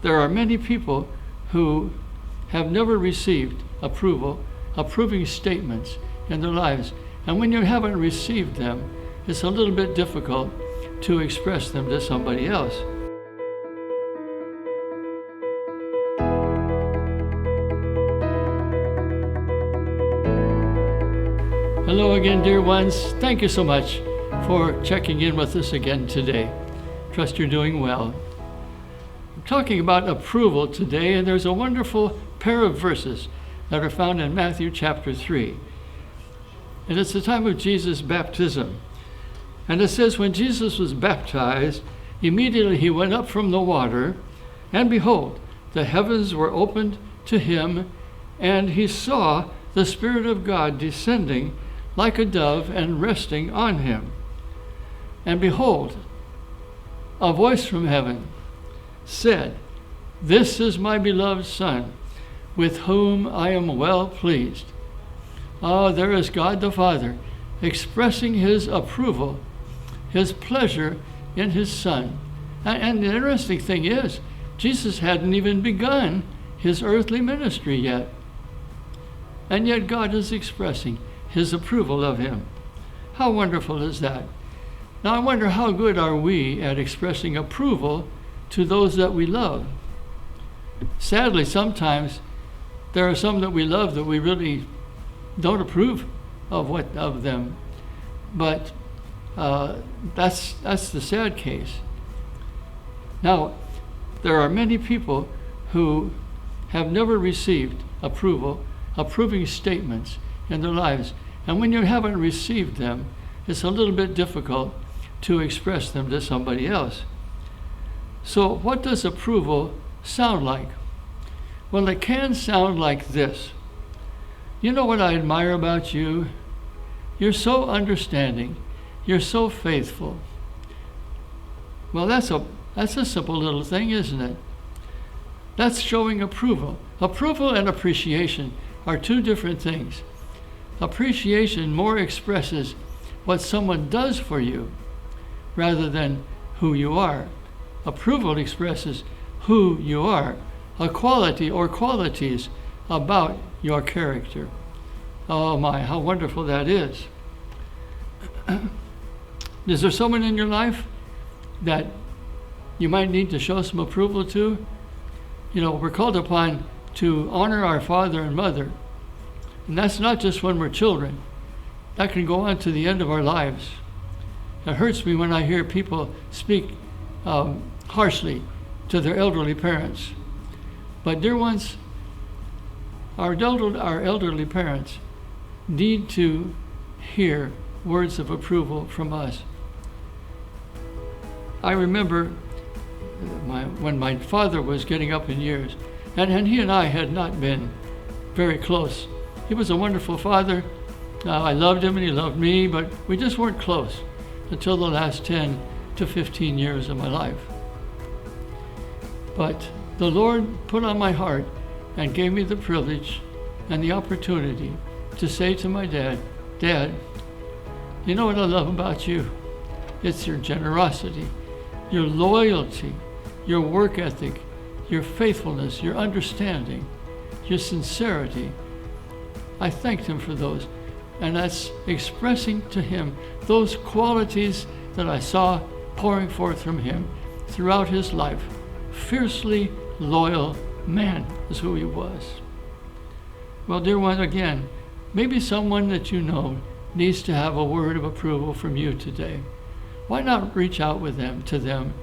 there are many people who have never received approving statements in their lives. And when you haven't received them, it's a little bit difficult to express them to somebody else. Hello again, dear ones. Thank you so much for checking in with us again today. Trust you're doing well. I'm talking about approval today, and there's a wonderful pair of verses that are found in Matthew chapter 3. And it's the time of Jesus' baptism. And it says, when Jesus was baptized, immediately he went up from the water, and behold, the heavens were opened to him, and he saw the Spirit of God descending like a dove and resting on him. And behold, a voice from heaven said, "This is my beloved Son, with whom I am well pleased." Oh, there is God the Father expressing his approval, his pleasure in his Son. And the interesting thing is, Jesus hadn't even begun his earthly ministry yet. And yet God is expressing his approval of him. How wonderful is that? Now I wonder, how good are we at expressing approval to those that we love? Sadly, sometimes there are some that we love that we really don't approve of them. But that's the sad case. Now, there are many people who have never received approving statements in their lives. And when you haven't received them, it's a little bit difficult to express them to somebody else. So what does approval sound like? Well, it can sound like this. You know what I admire about you? You're so understanding. You're so faithful. Well, that's a simple little thing, isn't it? That's showing approval. Approval and appreciation are two different things. Appreciation more expresses what someone does for you rather than who you are. Approval expresses who you are, a quality or qualities about your character. Oh my, how wonderful that is. Is there someone in your life that you might need to show some approval to? You know, we're called upon to honor our father and mother. And that's not just when we're children. That can go on to the end of our lives. It hurts me when I hear people speak harshly to their elderly parents. But dear ones, our elderly parents need to hear words of approval from us. I remember when my father was getting up in years, and he and I had not been very close. He was a wonderful father. I loved him and he loved me, but we just weren't close until the last 10 to 15 years of my life. But the Lord put on my heart and gave me the privilege and the opportunity to say to my dad, "Dad, you know what I love about you? It's your generosity, your loyalty, your work ethic, your faithfulness, your understanding, your sincerity." I thanked him for those. And that's expressing to him those qualities that I saw pouring forth from him throughout his life. Fiercely loyal man is who he was. Well, dear one, again, maybe someone that you know needs to have a word of approval from you today. Why not reach out to them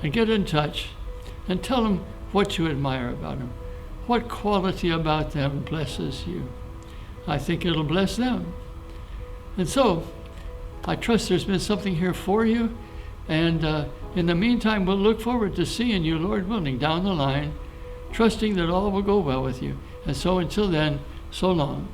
and get in touch and tell them what you admire about them, what quality about them blesses you. I think it'll bless them. And so, I trust there's been something here for you. And in the meantime, we'll look forward to seeing you, Lord willing, down the line, trusting that all will go well with you. And so until then, so long.